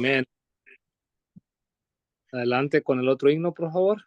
Amén. Adelante con el otro himno, por favor.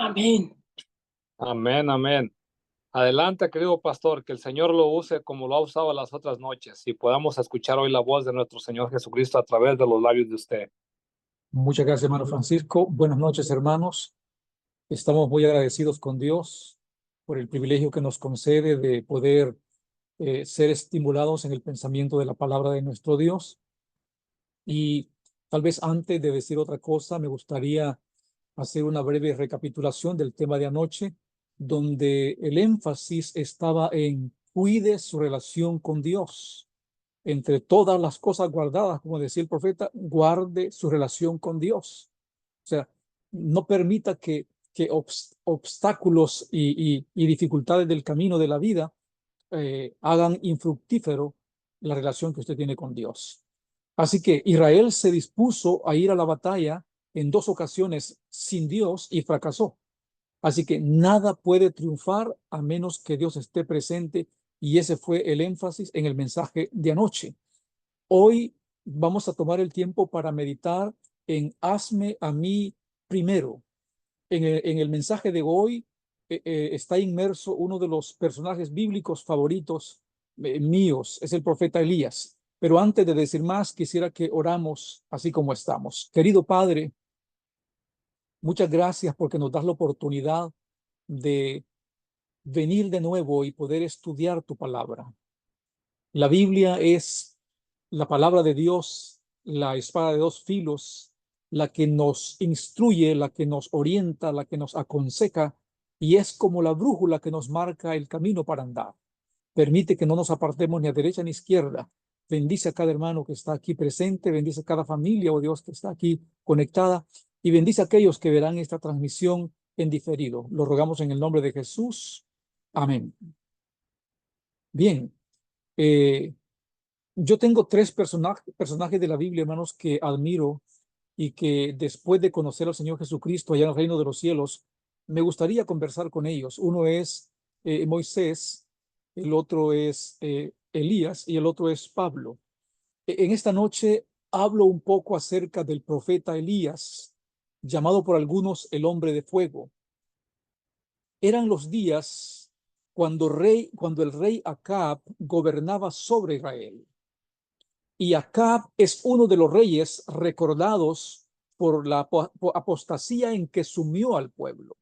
Amén. Amén, amén. Adelante, querido pastor, que el Señor lo use como lo ha usado las otras noches y podamos escuchar hoy la voz de nuestro Señor Jesucristo a través de los labios de usted. Muchas gracias, hermano Francisco. Buenas noches, hermanos. Estamos muy agradecidos con Dios por el privilegio que nos concede de poder ser estimulados en el pensamiento de la palabra de nuestro Dios. Y tal vez antes de decir otra cosa, me gustaría hacer una breve recapitulación del tema de anoche, donde el énfasis estaba en cuide su relación con Dios. Entre todas las cosas guardadas, como decía el profeta, guarde su relación con Dios. O sea, no permita que obstáculos y dificultades del camino de la vida hagan infructífero la relación que usted tiene con Dios. Así que Israel se dispuso a ir a la batalla en 2 ocasiones sin Dios y fracasó. Así que nada puede triunfar a menos que Dios esté presente, y ese fue el énfasis en el mensaje de anoche. Hoy vamos a tomar el tiempo para meditar en hazme a mí primero. En el mensaje de hoy está inmerso uno de los personajes bíblicos favoritos míos, es el profeta Elías. Pero antes de decir más, quisiera que oramos así como estamos. Querido Padre, muchas gracias porque nos das la oportunidad de venir de nuevo y poder estudiar tu palabra. La Biblia es la palabra de Dios, la espada de 2 filos, la que nos instruye, la que nos orienta, la que nos aconseja, y es como la brújula que nos marca el camino para andar. Permite que no nos apartemos ni a derecha ni a izquierda. Bendice a cada hermano que está aquí presente, bendice a cada familia, oh Dios, que está aquí conectada, y bendice a aquellos que verán esta transmisión en diferido. Lo rogamos en el nombre de Jesús. Amén. Bien, yo tengo 3 personajes de la Biblia, hermanos, que admiro y que después de conocer al Señor Jesucristo allá en el reino de los cielos, me gustaría conversar con ellos. Uno es Moisés, el otro es Elías y el otro es Pablo. En esta noche hablo un poco acerca del profeta Elías, llamado por algunos el hombre de fuego. Eran los días cuando el rey Acab gobernaba sobre Israel. Y Acab es uno de los reyes recordados por la apostasía en que sumió al pueblo.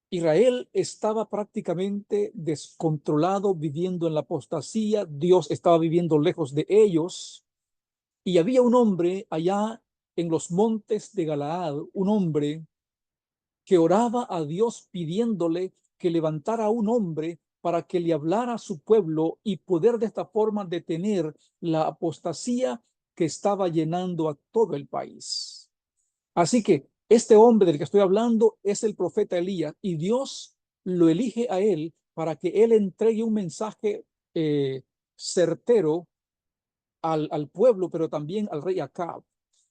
Israel estaba prácticamente descontrolado, viviendo en la apostasía. Dios estaba viviendo lejos de ellos. Y había un hombre allá en los montes de Galaad, un hombre que oraba a Dios pidiéndole que levantara a un hombre para que le hablara a su pueblo y poder de esta forma detener la apostasía que estaba llenando a todo el país. Así que este hombre del que estoy hablando es el profeta Elías, y Dios lo elige a él para que él entregue un mensaje certero al pueblo, pero también al rey Acab.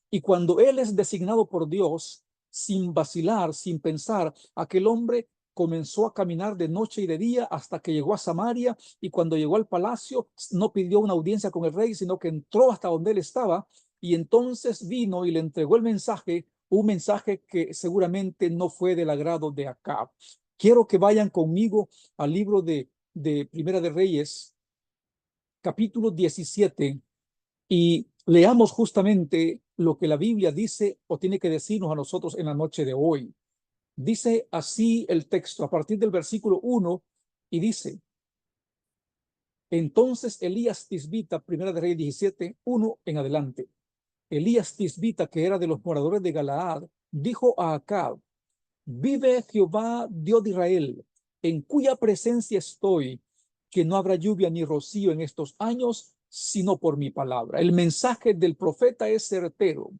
Y cuando él es designado por Dios, sin vacilar, sin pensar, aquel hombre comenzó a caminar de noche y de día hasta que llegó a Samaria, y cuando llegó al palacio no pidió una audiencia con el rey, sino que entró hasta donde él estaba, y entonces vino y le entregó el mensaje, un mensaje que seguramente no fue del agrado de Acab. Quiero que vayan conmigo al libro de Primera de Reyes, capítulo 17, y leamos justamente lo que la Biblia dice o tiene que decirnos a nosotros en la noche de hoy. Dice así el texto a partir del versículo 1, y dice: entonces Elías Tisbita, Primera de Reyes 17, 1 en adelante. Elías Tisbita, que era de los moradores de Galaad, dijo a Acab: vive Jehová, Dios de Israel, en cuya presencia estoy, que no habrá lluvia ni rocío en estos años, sino por mi palabra. El mensaje del profeta es certero.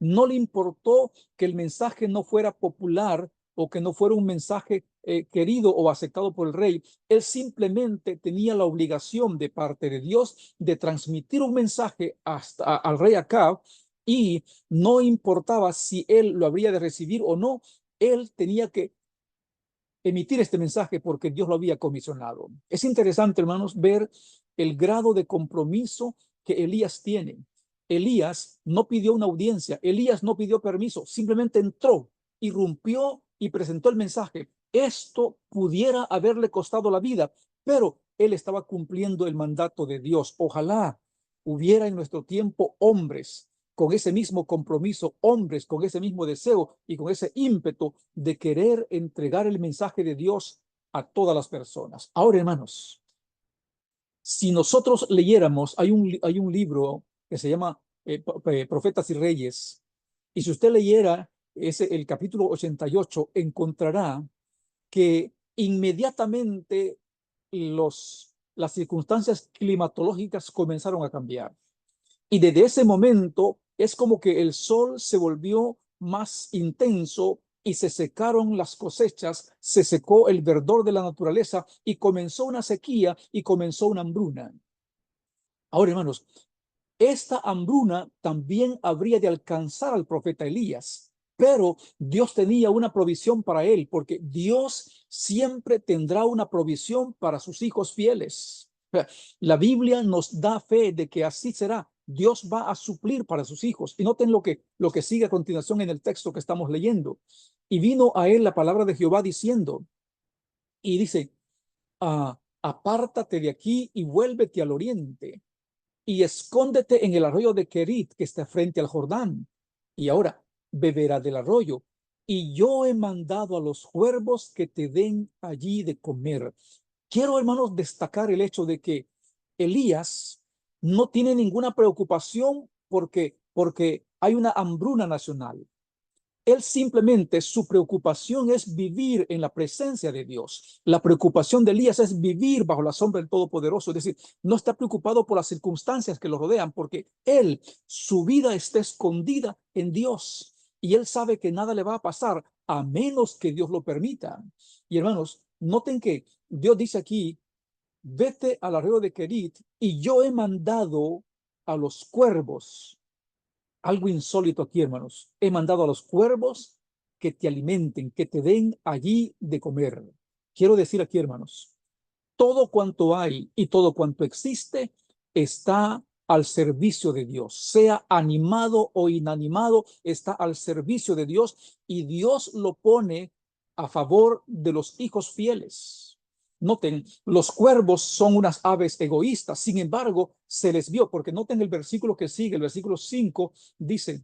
No le importó que el mensaje no fuera popular o que no fuera un mensaje querido o aceptado por el rey. Él simplemente tenía la obligación de parte de Dios de transmitir un mensaje al rey Acab, y no importaba si él lo habría de recibir o no, él tenía que emitir este mensaje porque Dios lo había comisionado. Es interesante, hermanos, ver el grado de compromiso que Elías tiene. Elías no pidió una audiencia, Elías no pidió permiso, simplemente entró, irrumpió y presentó el mensaje. Esto pudiera haberle costado la vida, pero él estaba cumpliendo el mandato de Dios. Ojalá hubiera en nuestro tiempo hombres con ese mismo compromiso, hombres con ese mismo deseo y con ese ímpetu de querer entregar el mensaje de Dios a todas las personas. Ahora, hermanos, si nosotros leyéramos, hay un libro que se llama Profetas y Reyes, y si usted leyera el capítulo 88, encontrará que inmediatamente las circunstancias climatológicas comenzaron a cambiar. Y desde ese momento es como que el sol se volvió más intenso y se secaron las cosechas, se secó el verdor de la naturaleza y comenzó una sequía y comenzó una hambruna. Ahora, hermanos, esta hambruna también habría de alcanzar al profeta Elías, pero Dios tenía una provisión para él, porque Dios siempre tendrá una provisión para sus hijos fieles. La Biblia nos da fe de que así será. Dios va a suplir para sus hijos. Y noten lo que sigue a continuación en el texto que estamos leyendo. Y vino a él la palabra de Jehová diciendo, y dice: apártate de aquí y vuélvete al oriente y escóndete en el arroyo de Querit, que está frente al Jordán, y ahora beberá del arroyo. Y yo he mandado a los cuervos que te den allí de comer. Quiero, hermanos, destacar el hecho de que Elías no tiene ninguna preocupación porque hay una hambruna nacional. Él simplemente, su preocupación es vivir en la presencia de Dios. La preocupación de Elías es vivir bajo la sombra del Todopoderoso. Es decir, no está preocupado por las circunstancias que lo rodean, porque su vida está escondida en Dios. Y él sabe que nada le va a pasar a menos que Dios lo permita. Y hermanos, noten que Dios dice aquí: vete al arroyo de Querit y yo he mandado a los cuervos. Algo insólito aquí, hermanos. He mandado a los cuervos que te alimenten, que te den allí de comer. Quiero decir aquí, hermanos, todo cuanto hay y todo cuanto existe está al servicio de Dios. Sea animado o inanimado, está al servicio de Dios, y Dios lo pone a favor de los hijos fieles. Noten, los cuervos son unas aves egoístas, sin embargo, se les vio, porque noten el versículo que sigue, el versículo 5, dice,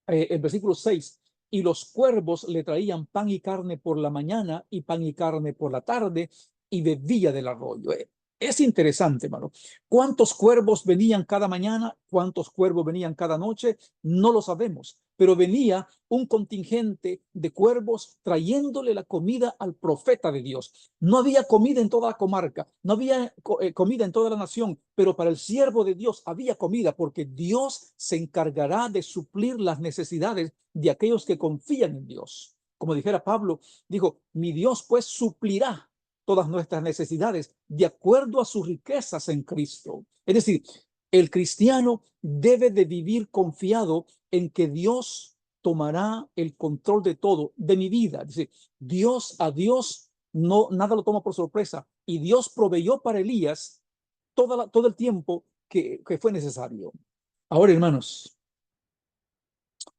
el versículo 6, y los cuervos le traían pan y carne por la mañana y pan y carne por la tarde y bebía del arroyo. Es interesante, hermano. ¿Cuántos cuervos venían cada mañana? ¿Cuántos cuervos venían cada noche? No lo sabemos, pero venía un contingente de cuervos trayéndole la comida al profeta de Dios. No había comida en toda la comarca, no había comida en toda la nación, pero para el siervo de Dios había comida, porque Dios se encargará de suplir las necesidades de aquellos que confían en Dios. Como dijera Pablo, dijo, mi Dios pues suplirá todas nuestras necesidades de acuerdo a sus riquezas en Cristo. Es decir, el cristiano debe de vivir confiado en que Dios tomará el control de todo, de mi vida. Es decir, a Dios no, nada lo toma por sorpresa. Y Dios proveyó para Elías todo el tiempo que fue necesario. Ahora, hermanos,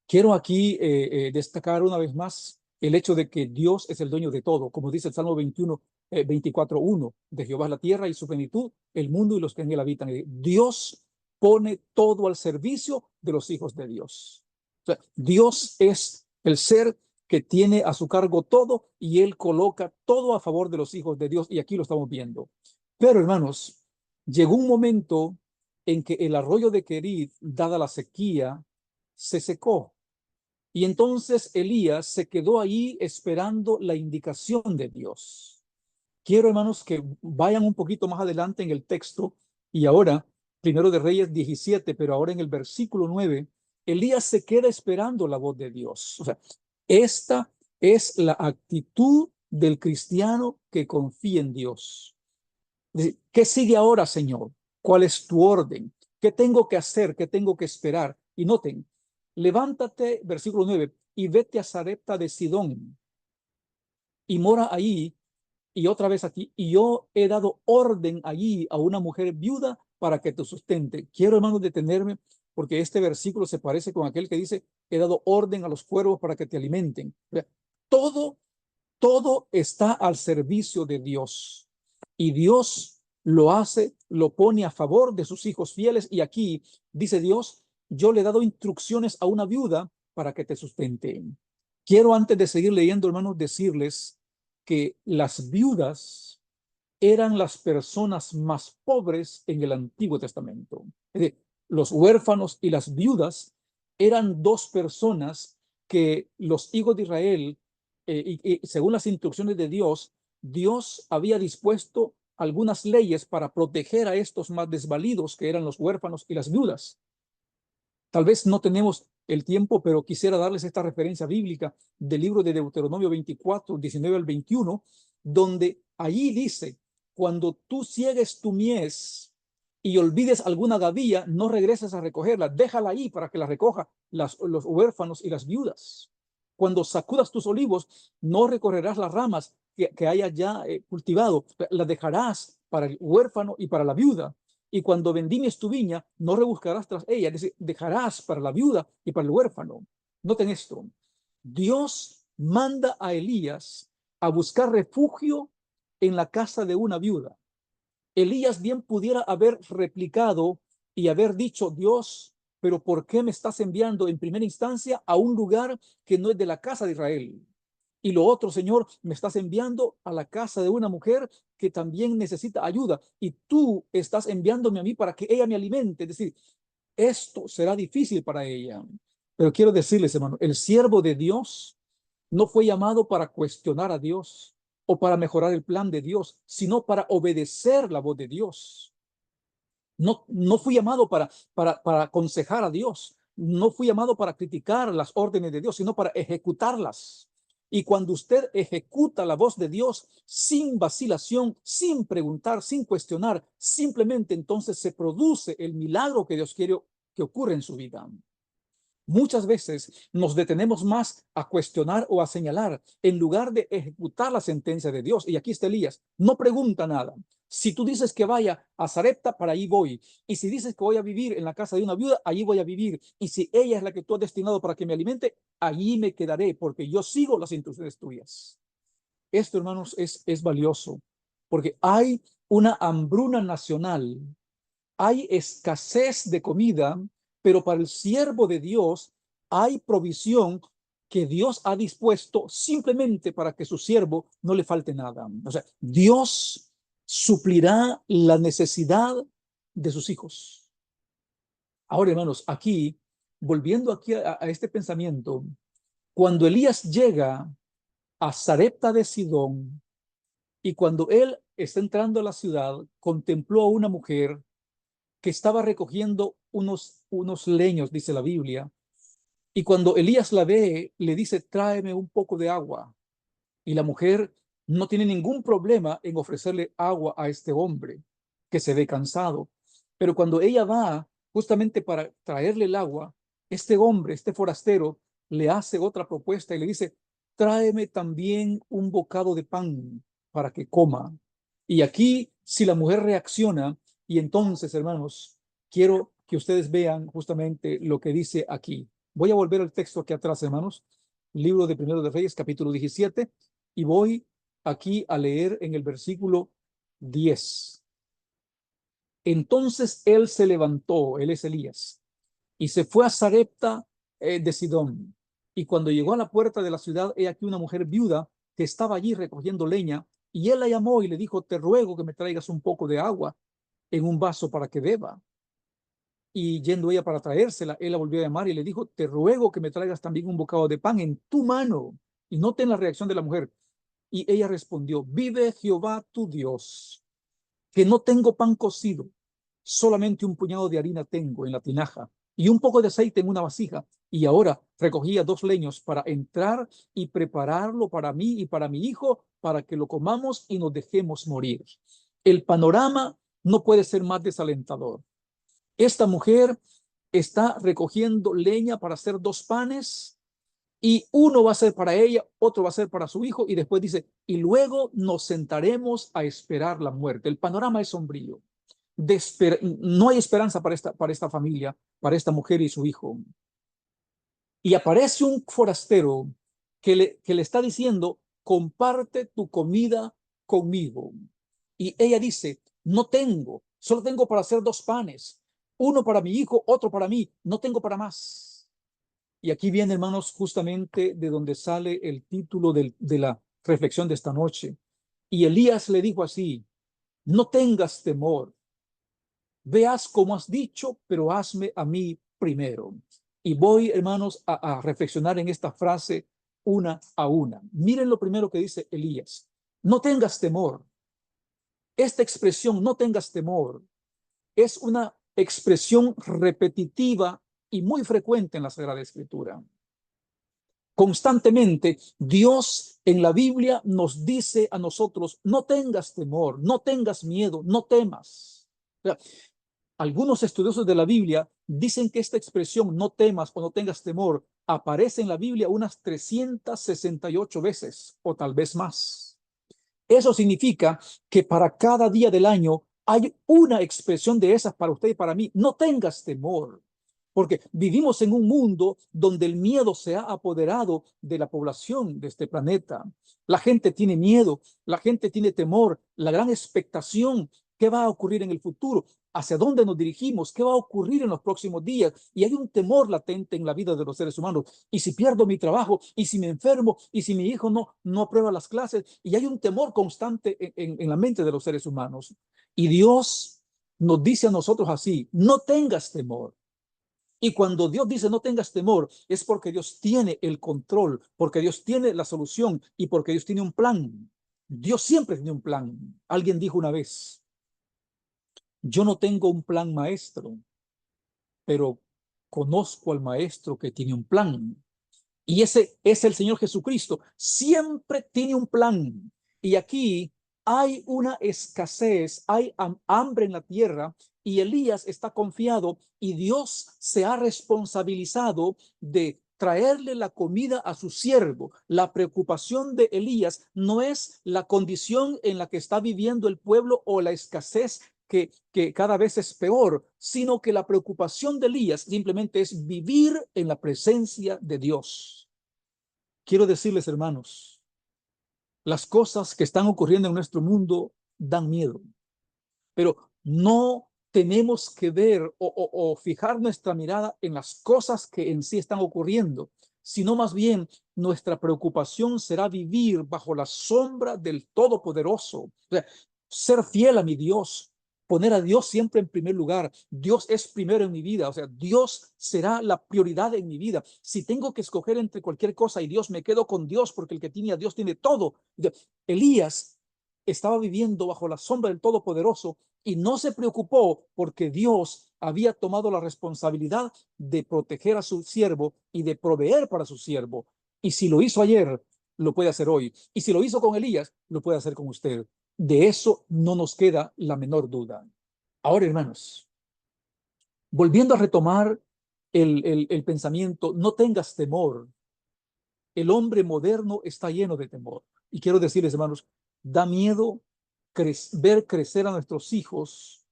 quiero aquí destacar una vez más el hecho de que Dios es el dueño de todo, como dice el Salmo 21, 24:1, de Jehová es la tierra y su plenitud, el mundo y los que en él habitan. Dios pone todo al servicio de los hijos de Dios. O sea, Dios es el ser que tiene a su cargo todo y él coloca todo a favor de los hijos de Dios, y aquí lo estamos viendo. Pero, hermanos, llegó un momento en que el arroyo de Querid, dada la sequía, se secó. Y entonces Elías se quedó ahí esperando la indicación de Dios. Quiero, hermanos, que vayan un poquito más adelante en el texto, y ahora, Primero de Reyes 17, pero ahora en el versículo 9, Elías se queda esperando la voz de Dios. O sea, esta es la actitud del cristiano que confía en Dios. ¿Qué sigue ahora, Señor? ¿Cuál es tu orden? ¿Qué tengo que hacer? ¿Qué tengo que esperar? Y noten, levántate, versículo 9, y vete a Sarepta de Sidón y mora ahí, y otra vez aquí, y yo he dado orden allí a una mujer viuda para que te sustente. Quiero, hermanos, detenerme, porque este versículo se parece con aquel que dice, he dado orden a los cuervos para que te alimenten. Todo, todo está al servicio de Dios, y Dios lo hace, lo pone a favor de sus hijos fieles. Y aquí dice Dios, yo le he dado instrucciones a una viuda para que te sustente. Quiero, antes de seguir leyendo, hermanos, decirles que las viudas eran las personas más pobres en el Antiguo Testamento. Es decir, los huérfanos y las viudas eran dos personas que los hijos de Israel, y según las instrucciones de Dios, Dios había dispuesto algunas leyes para proteger a estos más desvalidos, que eran los huérfanos y las viudas. Tal vez no tenemos el tiempo, pero quisiera darles esta referencia bíblica del libro de Deuteronomio 24, 19 al 21, donde allí dice, cuando tú ciegues tu mies y olvides alguna gavilla, no regreses a recogerla, déjala ahí para que la recoja los huérfanos y las viudas. Cuando sacudas tus olivos, no recorrerás las ramas que hayas ya cultivado, las dejarás para el huérfano y para la viuda. Y cuando vendimies tu viña, no rebuscarás tras ella, es decir, dejarás para la viuda y para el huérfano. Noten esto. Dios manda a Elías a buscar refugio en la casa de una viuda. Elías bien pudiera haber replicado y haber dicho, Dios, pero ¿por qué me estás enviando en primera instancia a un lugar que no es de la casa de Israel? Y lo otro, Señor, me estás enviando a la casa de una mujer que también necesita ayuda, y tú estás enviándome a mí para que ella me alimente. Es decir, esto será difícil para ella. Pero quiero decirles, hermano, el siervo de Dios no fue llamado para cuestionar a Dios o para mejorar el plan de Dios, sino para obedecer la voz de Dios. No fui llamado para aconsejar a Dios. No fui llamado para criticar las órdenes de Dios, sino para ejecutarlas. Y cuando usted ejecuta la voz de Dios sin vacilación, sin preguntar, sin cuestionar, simplemente entonces se produce el milagro que Dios quiere que ocurra en su vida. Muchas veces nos detenemos más a cuestionar o a señalar en lugar de ejecutar la sentencia de Dios. Y aquí está Elías, no pregunta nada. Si tú dices que vaya a Sarepta, para ahí voy. Y si dices que voy a vivir en la casa de una viuda, allí voy a vivir. Y si ella es la que tú has destinado para que me alimente, allí me quedaré, porque yo sigo las instrucciones tuyas. Esto, hermanos, es valioso. porque hay una hambruna nacional, hay escasez de comida, pero para el siervo de Dios hay provisión que Dios ha dispuesto simplemente para que su siervo no le falte nada. O sea, Dios suplirá la necesidad de sus hijos. Ahora, hermanos, aquí, volviendo aquí a este pensamiento, cuando Elías llega a Sarepta de Sidón, y cuando él está entrando a la ciudad, contempló a una mujer que estaba recogiendo unos leños, dice la Biblia, y cuando Elías la ve, le dice, tráeme un poco de agua. Y la mujer no tiene ningún problema en ofrecerle agua a este hombre que se ve cansado. Pero cuando ella va justamente para traerle el agua, este hombre, este forastero, le hace otra propuesta y le dice, tráeme también un bocado de pan para que coma. Y aquí, si la mujer reacciona, y entonces, hermanos, quiero que ustedes vean justamente lo que dice aquí. Voy a volver al texto aquí atrás, hermanos. Libro de Primero de Reyes, capítulo 17, y voy aquí a leer en el versículo 10. Entonces él se levantó, él es Elías, y se fue a Sarepta de Sidón. Y cuando llegó a la puerta de la ciudad, he aquí una mujer viuda que estaba allí recogiendo leña, y él la llamó y le dijo, te ruego que me traigas un poco de agua en un vaso para que beba. Y yendo ella para traérsela, él la volvió a llamar y le dijo, te ruego que me traigas también un bocado de pan en tu mano. Y noten la reacción de la mujer. Y ella respondió, vive Jehová tu Dios, que no tengo pan cocido, solamente un puñado de harina tengo en la tinaja y un poco de aceite en una vasija. Y ahora recogía 2 leños para entrar y prepararlo para mí y para mi hijo, para que lo comamos y nos dejemos morir. El panorama no puede ser más desalentador. Esta mujer está recogiendo leña para hacer 2 panes, y uno va a ser para ella, otro va a ser para su hijo, y después dice, y luego nos sentaremos a esperar la muerte. El panorama es sombrío. No hay esperanza para esta familia, para esta mujer y su hijo. Y aparece un forastero que le está diciendo, comparte tu comida conmigo. Y ella dice, no tengo, solo tengo para hacer 2 panes, uno para mi hijo, otro para mí, no tengo para más. Y aquí viene, hermanos, justamente de donde sale el título de la reflexión de esta noche. Y Elías le dijo así, no tengas temor, veas como has dicho, pero hazme a mí primero. Y voy, hermanos, a reflexionar en esta frase una a una. Miren lo primero que dice Elías, no tengas temor. Esta expresión, no tengas temor, es una expresión repetitiva y muy frecuente en la Sagrada Escritura. Constantemente, Dios en la Biblia nos dice a nosotros, no tengas temor, no tengas miedo, no temas. O sea, algunos estudiosos de la Biblia dicen que esta expresión, no temas o no tengas temor, aparece en la Biblia unas 368 veces o tal vez más. Eso significa que para cada día del año hay una expresión de esas para usted y para mí. No tengas temor, porque vivimos en un mundo donde el miedo se ha apoderado de la población de este planeta. La gente tiene miedo, la gente tiene temor, la gran expectación. ¿Qué va a ocurrir en el futuro? ¿Hacia dónde nos dirigimos? ¿Qué va a ocurrir en los próximos días? Y hay un temor latente en la vida de los seres humanos. ¿Y si pierdo mi trabajo? ¿Y si me enfermo? ¿Y si mi hijo no aprueba las clases? Y hay un temor constante en la mente de los seres humanos. Y Dios nos dice a nosotros así, no tengas temor. Y cuando Dios dice no tengas temor, es porque Dios tiene el control, porque Dios tiene la solución y porque Dios tiene un plan. Dios siempre tiene un plan. Alguien dijo una vez, yo no tengo un plan maestro, pero conozco al maestro que tiene un plan. Y ese es el Señor Jesucristo. Siempre tiene un plan. Y aquí hay una escasez, hay hambre en la tierra, y Elías está confiado y Dios se ha responsabilizado de traerle la comida a su siervo. La preocupación de Elías no es la condición en la que está viviendo el pueblo o la escasez que cada vez es peor, sino que la preocupación de Elías simplemente es vivir en la presencia de Dios. Quiero decirles, hermanos, las cosas que están ocurriendo en nuestro mundo dan miedo, pero no tenemos que ver o fijar nuestra mirada en las cosas que en sí están ocurriendo, sino más bien nuestra preocupación será vivir bajo la sombra del Todopoderoso. O sea, ser fiel a mi Dios, poner a Dios siempre en primer lugar. Dios es primero en mi vida, o sea, Dios será la prioridad en mi vida. Si tengo que escoger entre cualquier cosa y Dios, me quedo con Dios, porque el que tiene a Dios tiene todo. Elías estaba viviendo bajo la sombra del Todopoderoso y no se preocupó porque Dios había tomado la responsabilidad de proteger a su siervo y de proveer para su siervo. Y si lo hizo ayer, lo puede hacer hoy. Y si lo hizo con Elías, lo puede hacer con usted. De eso no nos queda la menor duda. Ahora, hermanos, volviendo a retomar el pensamiento, no tengas temor. El hombre moderno está lleno de temor. Y quiero decirles, hermanos, da miedo ver crecer a nuestros hijos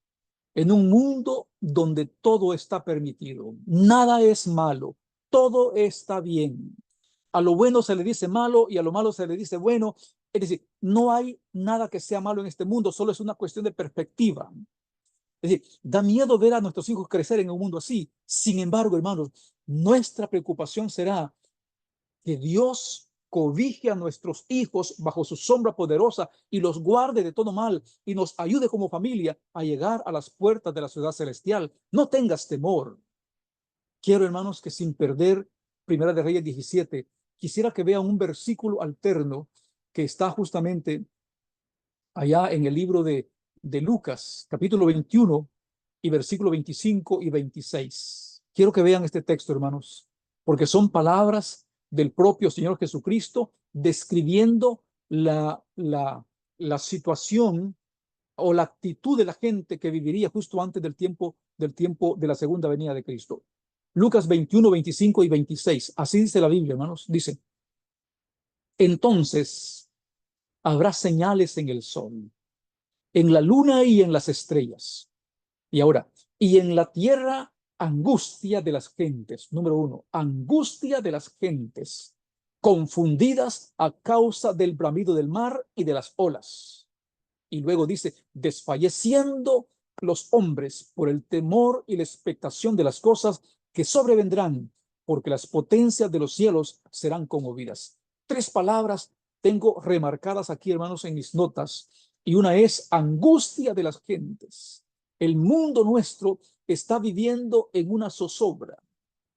en un mundo donde todo está permitido. Nada es malo, todo está bien. A lo bueno se le dice malo y a lo malo se le dice bueno. Es decir, no hay nada que sea malo en este mundo, solo es una cuestión de perspectiva. Es decir, da miedo ver a nuestros hijos crecer en un mundo así. Sin embargo, hermanos, nuestra preocupación será que Dios cobije a nuestros hijos bajo su sombra poderosa y los guarde de todo mal y nos ayude como familia a llegar a las puertas de la ciudad celestial. No tengas temor. Quiero, hermanos, que sin perder Primera de Reyes 17, quisiera que vean un versículo alterno que está justamente allá en el libro de Lucas, capítulo 21 y versículo 25 y 26. Quiero que vean este texto, hermanos, porque son palabras del propio Señor Jesucristo describiendo la situación o la actitud de la gente que viviría justo antes del tiempo de la segunda venida de Cristo. Lucas 21, 25 y 26. Así dice la Biblia, hermanos. Dice, entonces habrá señales en el sol, en la luna y en las estrellas. Y ahora, y en la tierra, angustia de las gentes. Número uno, angustia de las gentes, confundidas a causa del bramido del mar y de las olas. Y luego dice, desfalleciendo los hombres por el temor y la expectación de las cosas que sobrevendrán, porque las potencias de los cielos serán conmovidas. Tres palabras tengo remarcadas aquí, hermanos, en mis notas, y una es angustia de las gentes. El mundo nuestro está viviendo en una zozobra,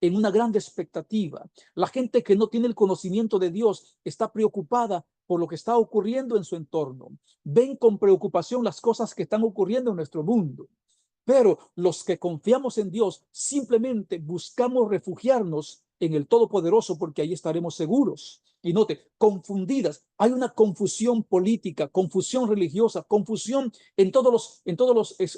en una gran expectativa. La gente que no tiene el conocimiento de Dios está preocupada por lo que está ocurriendo en su entorno. Ven con preocupación las cosas que están ocurriendo en nuestro mundo. Pero los que confiamos en Dios simplemente buscamos refugiarnos en el Todopoderoso porque ahí estaremos seguros. Y note, confundidas. Hay una confusión política, confusión religiosa, confusión en todos los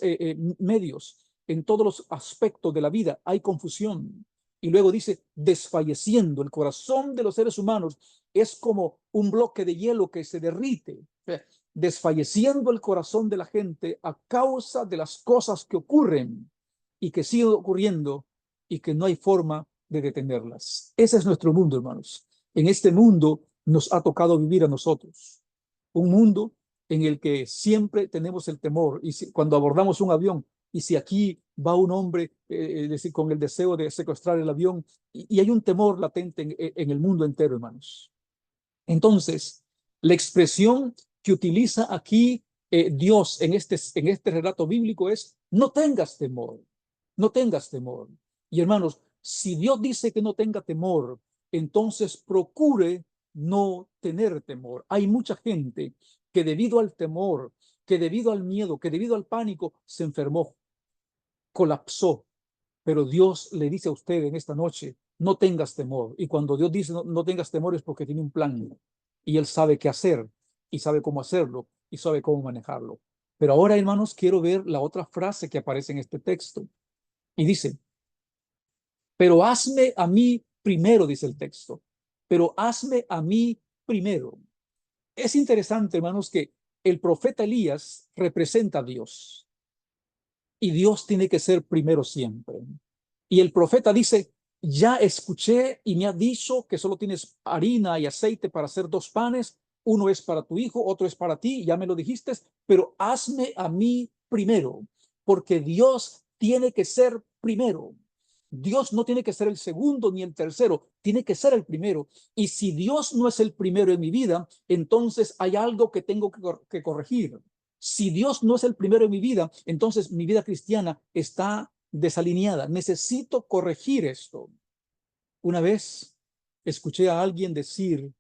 medios, en todos los aspectos de la vida. Hay confusión. Y luego dice, desfalleciendo. El corazón de los seres humanos es como un bloque de hielo que se derrite, desfalleciendo el corazón de la gente a causa de las cosas que ocurren y que siguen ocurriendo y que no hay forma de detenerlas. Ese es nuestro mundo, hermanos. En este mundo nos ha tocado vivir a nosotros. Un mundo en el que siempre tenemos el temor. Y cuando abordamos un avión, y si aquí va un hombre decir, con el deseo de secuestrar el avión, y hay un temor latente en el mundo entero, hermanos. Entonces, la expresión que utiliza aquí Dios en este relato bíblico es, no tengas temor, no tengas temor. Y hermanos, si Dios dice que no tenga temor, entonces procure no tener temor. Hay mucha gente que debido al temor, que debido al miedo, que debido al pánico, se enfermó, colapsó. Pero Dios le dice a usted en esta noche, no tengas temor. Y cuando Dios dice no tengas temor es porque tiene un plan. Y Él sabe qué hacer, y sabe cómo hacerlo, y sabe cómo manejarlo. Pero ahora, hermanos, quiero ver la otra frase que aparece en este texto. Y dice, pero hazme a mí primero, dice el texto. Pero hazme a mí primero. Es interesante, hermanos, que el profeta Elías representa a Dios. Y Dios tiene que ser primero siempre. Y el profeta dice, ya escuché y me ha dicho que solo tienes harina y aceite para hacer 2 panes, uno es para tu hijo, otro es para ti, ya me lo dijiste, pero hazme a mí primero, porque Dios tiene que ser primero. Dios no tiene que ser el segundo ni el tercero, tiene que ser el primero. Y si Dios no es el primero en mi vida, entonces hay algo que tengo que corregir. Si Dios no es el primero en mi vida, entonces mi vida cristiana está desalineada. Necesito corregir esto. Una vez escuché a alguien decir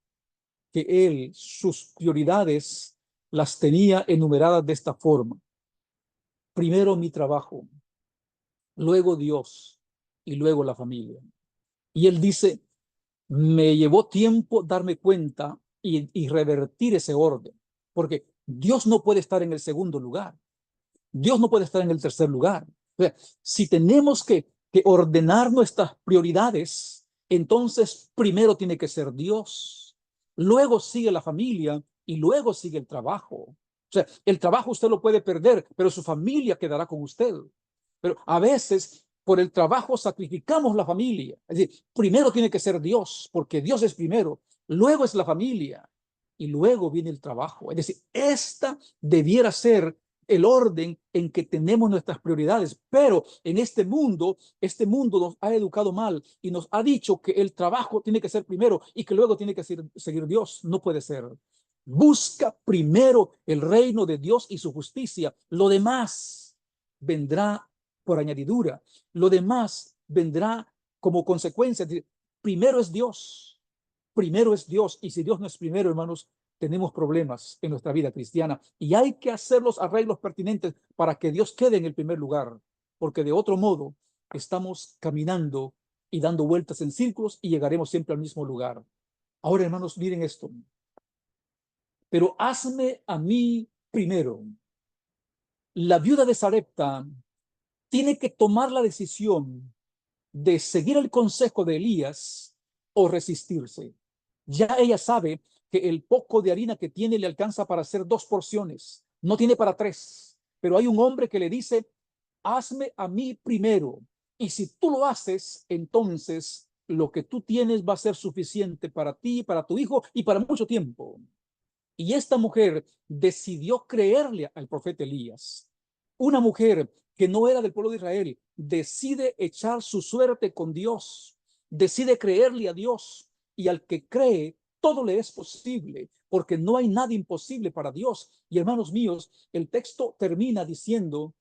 que él, sus prioridades las tenía enumeradas de esta forma. Primero mi trabajo, luego Dios y luego la familia. Y él dice, me llevó tiempo darme cuenta y revertir ese orden, porque Dios no puede estar en el segundo lugar. Dios no puede estar en el tercer lugar. O sea, si tenemos que ordenar nuestras prioridades, entonces primero tiene que ser Dios, luego sigue la familia y luego sigue el trabajo. O sea, el trabajo usted lo puede perder, pero su familia quedará con usted. Pero a veces por el trabajo sacrificamos la familia. Es decir, primero tiene que ser Dios, porque Dios es primero, luego es la familia y luego viene el trabajo. Es decir, esta debiera ser el orden en que tenemos nuestras prioridades, pero en este mundo nos ha educado mal y nos ha dicho que el trabajo tiene que ser primero y que luego tiene que seguir Dios. No puede ser. Busca primero el reino de Dios y su justicia. Lo demás vendrá por añadidura. Lo demás vendrá como consecuencia. Primero es Dios. Primero es Dios. Y si Dios no es primero, hermanos, tenemos problemas en nuestra vida cristiana y hay que hacer los arreglos pertinentes para que Dios quede en el primer lugar, porque de otro modo estamos caminando y dando vueltas en círculos y llegaremos siempre al mismo lugar. Ahora, hermanos, miren esto. Pero hazme a mí primero. La viuda de Sarepta tiene que tomar la decisión de seguir el consejo de Elías o resistirse. Ya ella sabe que el poco de harina que tiene le alcanza para hacer 2 porciones, no tiene para 3, pero hay un hombre que le dice, hazme a mí primero, y si tú lo haces, entonces lo que tú tienes va a ser suficiente para ti, para tu hijo y para mucho tiempo. Y esta mujer decidió creerle al profeta Elías. Una mujer que no era del pueblo de Israel decide echar su suerte con Dios, decide creerle a Dios, y al que cree todo le es posible, porque no hay nada imposible para Dios. Y hermanos míos, el texto termina diciendo,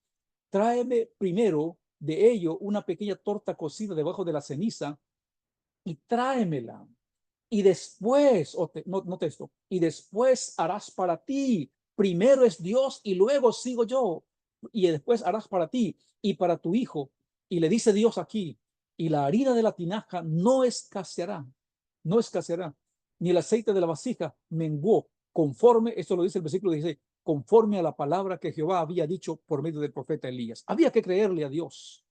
tráeme primero de ello una pequeña torta cocida debajo de la ceniza y tráemela. Y después, note esto, y después harás para ti. Primero es Dios y luego sigo yo. Y después harás para ti y para tu hijo. Y le dice Dios aquí, y la harina de la tinaja no escaseará, no escaseará, ni el aceite de la vasija menguó, conforme, esto lo dice el versículo 16, conforme a la palabra que Jehová había dicho por medio del profeta Elías. Había que creerle a Dios.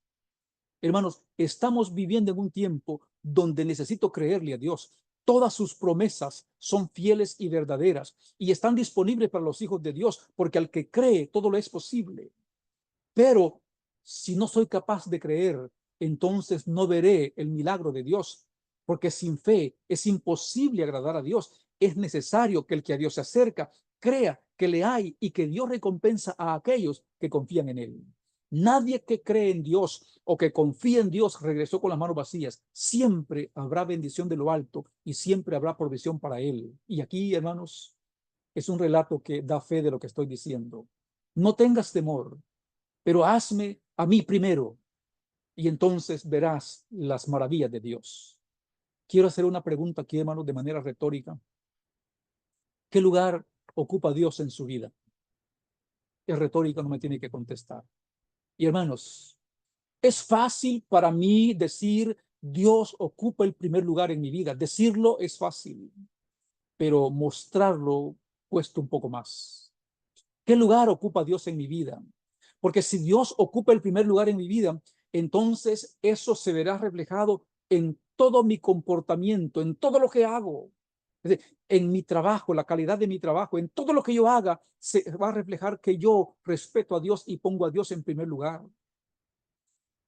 Hermanos, estamos viviendo en un tiempo donde necesito creerle a Dios. Todas sus promesas son fieles y verdaderas y están disponibles para los hijos de Dios, porque al que cree todo lo es posible. Pero si no soy capaz de creer, entonces no veré el milagro de Dios, porque sin fe es imposible agradar a Dios. Es necesario que el que a Dios se acerca crea que le hay y que Dios recompensa a aquellos que confían en él. Nadie que cree en Dios o que confía en Dios regresó con las manos vacías. Siempre habrá bendición de lo alto y siempre habrá provisión para él. Y aquí, hermanos, es un relato que da fe de lo que estoy diciendo. No tengas temor, pero hazme a mí primero y entonces verás las maravillas de Dios. Quiero hacer una pregunta aquí, hermanos, de manera retórica. ¿Qué lugar ocupa Dios en su vida? Es retórica, no me tiene que contestar. Y hermanos, es fácil para mí decir Dios ocupa el primer lugar en mi vida. Decirlo es fácil, pero mostrarlo cuesta un poco más. ¿Qué lugar ocupa Dios en mi vida? Porque si Dios ocupa el primer lugar en mi vida, entonces eso se verá reflejado en todo mi comportamiento, en todo lo que hago. Es decir, en mi trabajo, la calidad de mi trabajo, en todo lo que yo haga, se va a reflejar que yo respeto a Dios y pongo a Dios en primer lugar.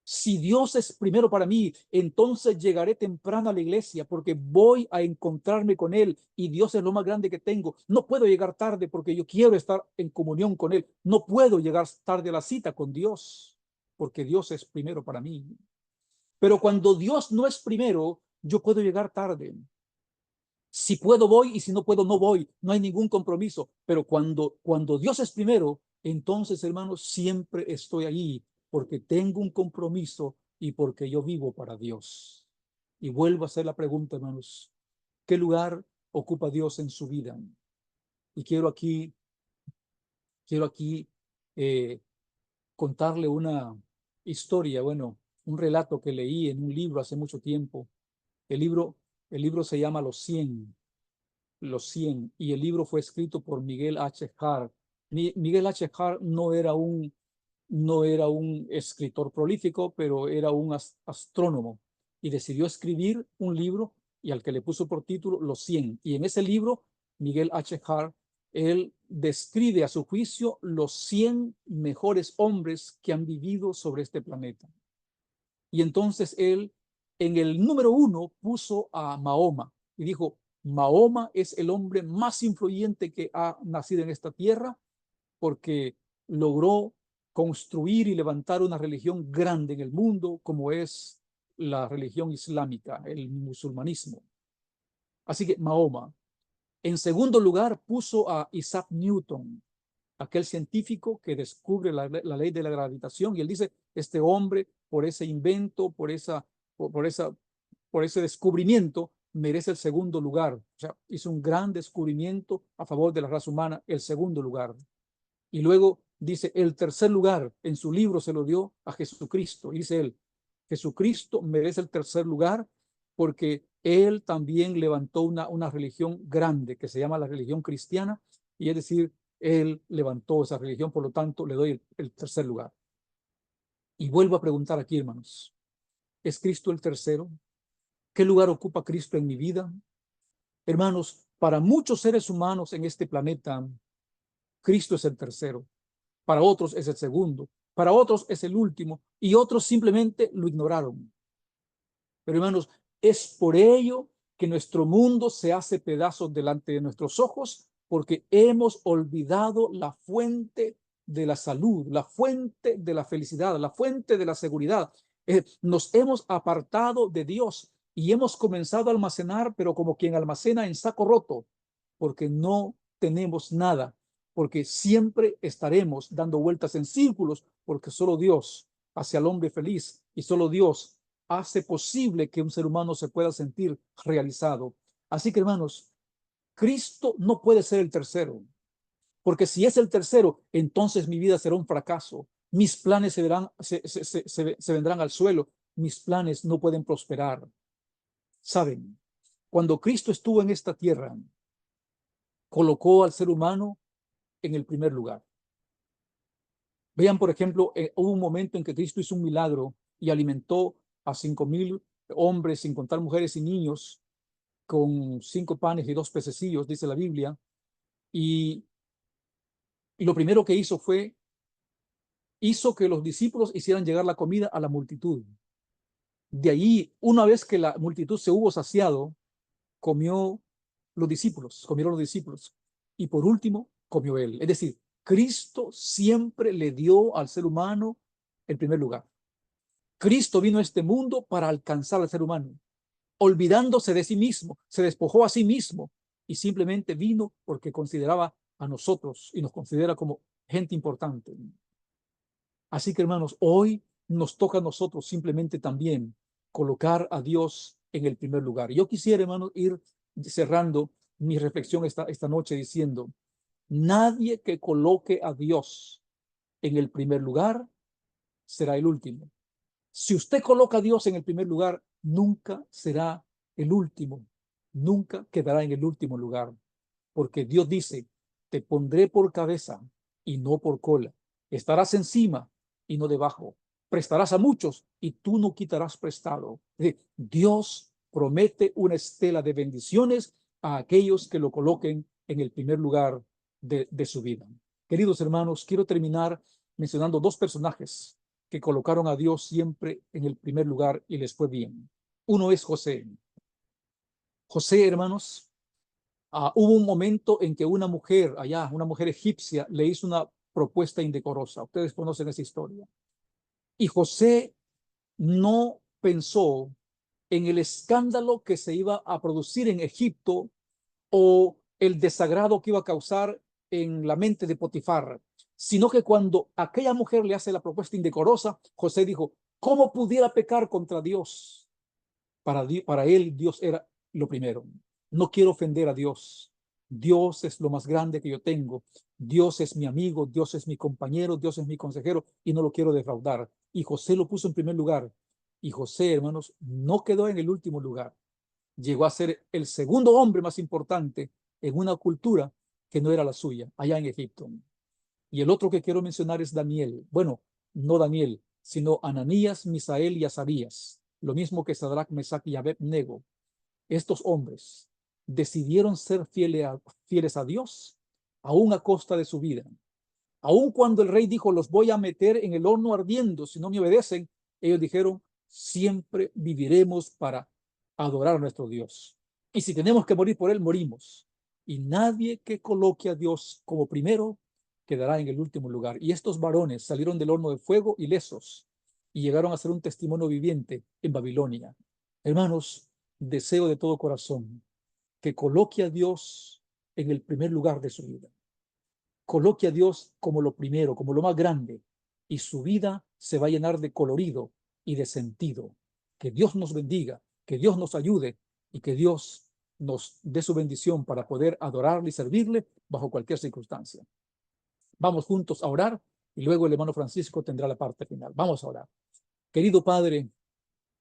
Si Dios es primero para mí, entonces llegaré temprano a la iglesia porque voy a encontrarme con Él y Dios es lo más grande que tengo. No puedo llegar tarde porque yo quiero estar en comunión con Él. No puedo llegar tarde a la cita con Dios porque Dios es primero para mí. Pero cuando Dios no es primero, yo puedo llegar tarde. Si puedo, voy, y si no puedo, no voy. No hay ningún compromiso. Pero cuando Dios es primero, entonces, hermanos, siempre estoy ahí porque tengo un compromiso y porque yo vivo para Dios. Y vuelvo a hacer la pregunta, hermanos, ¿qué lugar ocupa Dios en su vida? Y quiero aquí eh, contarle una historia, bueno, un relato que leí en un libro hace mucho tiempo. El libro, el libro se llama Los 100, y el libro fue escrito por Miguel H. Hart. Miguel H. Hart no era un escritor prolífico, pero era un astrónomo y decidió escribir un libro y al que le puso por título Los 100. Y en ese libro, Miguel H. Hart, él describe a su juicio los 100 mejores hombres que han vivido sobre este planeta. Y entonces él en el número 1 puso a Mahoma y dijo, Mahoma es el hombre más influyente que ha nacido en esta tierra porque logró construir y levantar una religión grande en el mundo como es la religión islámica, el musulmanismo. Así que Mahoma. En segundo lugar puso a Isaac Newton, aquel científico que descubre la ley de la gravitación, y él dice, este hombre, por ese invento, por ese descubrimiento, merece el segundo lugar. O sea, hizo un gran descubrimiento a favor de la raza humana, el segundo lugar. Y luego dice, el tercer lugar en su libro se lo dio a Jesucristo. Y dice él, Jesucristo merece el tercer lugar porque él también levantó una religión grande que se llama la religión cristiana, y es decir, él levantó esa religión, por lo tanto le doy el tercer lugar. Y vuelvo a preguntar aquí, hermanos, ¿es Cristo el tercero? ¿Qué lugar ocupa Cristo en mi vida? Hermanos, para muchos seres humanos en este planeta, Cristo es el tercero. Para otros es el segundo, para otros es el último, y otros simplemente lo ignoraron. Pero hermanos, es por ello que nuestro mundo se hace pedazos delante de nuestros ojos, porque hemos olvidado la fuente de la salud, la fuente de la felicidad, la fuente de la seguridad. Nos hemos apartado de Dios y hemos comenzado a almacenar, pero como quien almacena en saco roto, porque no tenemos nada, porque siempre estaremos dando vueltas en círculos, porque solo Dios hace al hombre feliz y solo Dios hace posible que un ser humano se pueda sentir realizado. Así que, hermanos, Cristo no puede ser el tercero, porque si es el tercero, entonces mi vida será un fracaso. Mis planes se vendrán al suelo. Mis planes no pueden prosperar. Saben, cuando Cristo estuvo en esta tierra, colocó al ser humano en el primer lugar. Vean, por ejemplo, hubo un momento en que Cristo hizo un milagro y alimentó a 5,000 hombres, sin contar mujeres y niños, con 5 panes y 2 pececillos, dice la Biblia. Y lo primero que hizo que los discípulos hicieran llegar la comida a la multitud. De ahí, una vez que la multitud se hubo saciado, comieron los discípulos. Y por último, comió él. Es decir, Cristo siempre le dio al ser humano el primer lugar. Cristo vino a este mundo para alcanzar al ser humano, olvidándose de sí mismo, se despojó a sí mismo y simplemente vino porque consideraba a nosotros y nos considera como gente importante. Así que, hermanos, hoy nos toca a nosotros simplemente también colocar a Dios en el primer lugar. Yo quisiera, hermanos, ir cerrando mi reflexión esta noche diciendo, nadie que coloque a Dios en el primer lugar será el último. Si usted coloca a Dios en el primer lugar, nunca será el último, nunca quedará en el último lugar, porque Dios dice, te pondré por cabeza y no por cola, estarás encima y no debajo, prestarás a muchos y tú no quitarás prestado. Dios promete una estela de bendiciones a aquellos que lo coloquen en el primer lugar de su vida. Queridos hermanos, quiero terminar mencionando 2 personajes que colocaron a Dios siempre en el primer lugar y les fue bien. Uno es José. José, hermanos, hubo un momento en que una mujer allá, una mujer egipcia, le hizo una propuesta indecorosa. Ustedes conocen esa historia. Y José no pensó en el escándalo que se iba a producir en Egipto o el desagrado que iba a causar en la mente de Potifar, sino que cuando aquella mujer le hace la propuesta indecorosa, José dijo, ¿cómo pudiera pecar contra Dios? Para él, Dios era lo primero. No quiero ofender a Dios. Dios es lo más grande que yo tengo. Dios es mi amigo, Dios es mi compañero, Dios es mi consejero y no lo quiero defraudar. Y José lo puso en primer lugar. Y José, hermanos, no quedó en el último lugar. Llegó a ser el segundo hombre más importante en una cultura que no era la suya, allá en Egipto. Y el otro que quiero mencionar es Daniel. Bueno, no Daniel, sino Ananías, Misael y Azarías. Lo mismo que Sadrach, Mesach y Abed-nego. Estos hombres decidieron ser fieles a Dios, aún a costa de su vida. Aun cuando el rey dijo, los voy a meter en el horno ardiendo si no me obedecen, ellos dijeron, siempre viviremos para adorar a nuestro Dios. Y si tenemos que morir por él, morimos. Y nadie que coloque a Dios como primero quedará en el último lugar. Y estos varones salieron del horno de fuego ilesos y llegaron a ser un testimonio viviente en Babilonia. Hermanos, deseo de todo corazón que coloque a Dios en el primer lugar de su vida. Coloque a Dios como lo primero, como lo más grande, y su vida se va a llenar de colorido y de sentido. Que Dios nos bendiga, que Dios nos ayude y que Dios nos dé su bendición para poder adorarle y servirle bajo cualquier circunstancia. Vamos juntos a orar y luego el hermano Francisco tendrá la parte final. Vamos a orar. Querido Padre,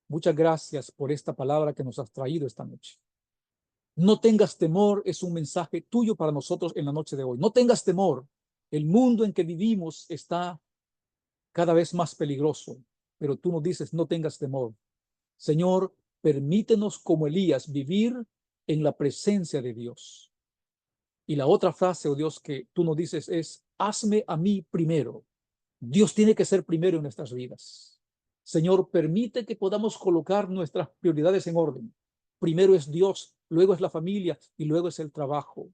muchas gracias por esta palabra que nos has traído esta noche. No tengas temor es un mensaje tuyo para nosotros en la noche de hoy. No tengas temor. El mundo en que vivimos está cada vez más peligroso, pero tú nos dices, no tengas temor. Señor, permítenos como Elías vivir en la presencia de Dios. Y la otra frase, oh Dios, que tú nos dices es, hazme a mí primero. Dios tiene que ser primero en nuestras vidas. Señor, permite que podamos colocar nuestras prioridades en orden. Primero es Dios, luego es la familia y luego es el trabajo.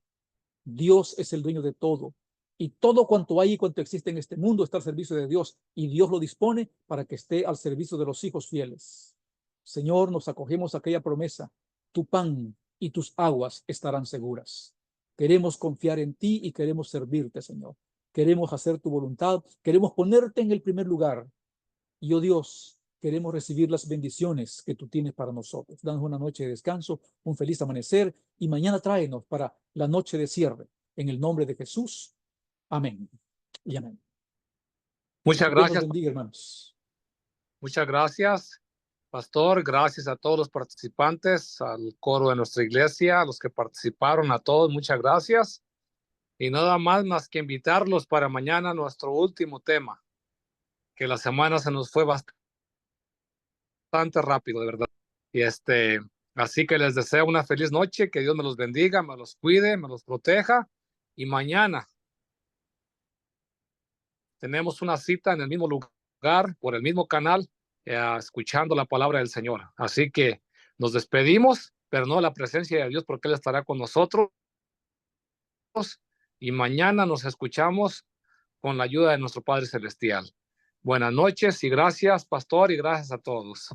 Dios es el dueño de todo. Y todo cuanto hay y cuanto existe en este mundo está al servicio de Dios. Y Dios lo dispone para que esté al servicio de los hijos fieles. Señor, nos acogemos a aquella promesa. Tu pan y tus aguas estarán seguras. Queremos confiar en ti y queremos servirte, Señor. Queremos hacer tu voluntad. Queremos ponerte en el primer lugar. Y, oh Dios, queremos recibir las bendiciones que tú tienes para nosotros. Danos una noche de descanso, un feliz amanecer y mañana tráenos para la noche de cierre. En el nombre de Jesús. Amén y amén. Muchas Dios nos gracias. bendiga, hermanos. Muchas gracias, pastor. Gracias a todos los participantes, al coro de nuestra iglesia, a los que participaron, a todos, muchas gracias. Y nada más que invitarlos para mañana nuestro último tema, que la semana se nos fue bastante rápido, de verdad. Y así que les deseo una feliz noche, que Dios me los bendiga, me los cuide, me los proteja. Y mañana tenemos una cita en el mismo lugar, por el mismo canal, escuchando la palabra del Señor. Así que nos despedimos, pero no la presencia de Dios, porque Él estará con nosotros. Y mañana nos escuchamos con la ayuda de nuestro Padre Celestial. Buenas noches y gracias, pastor, y gracias a todos.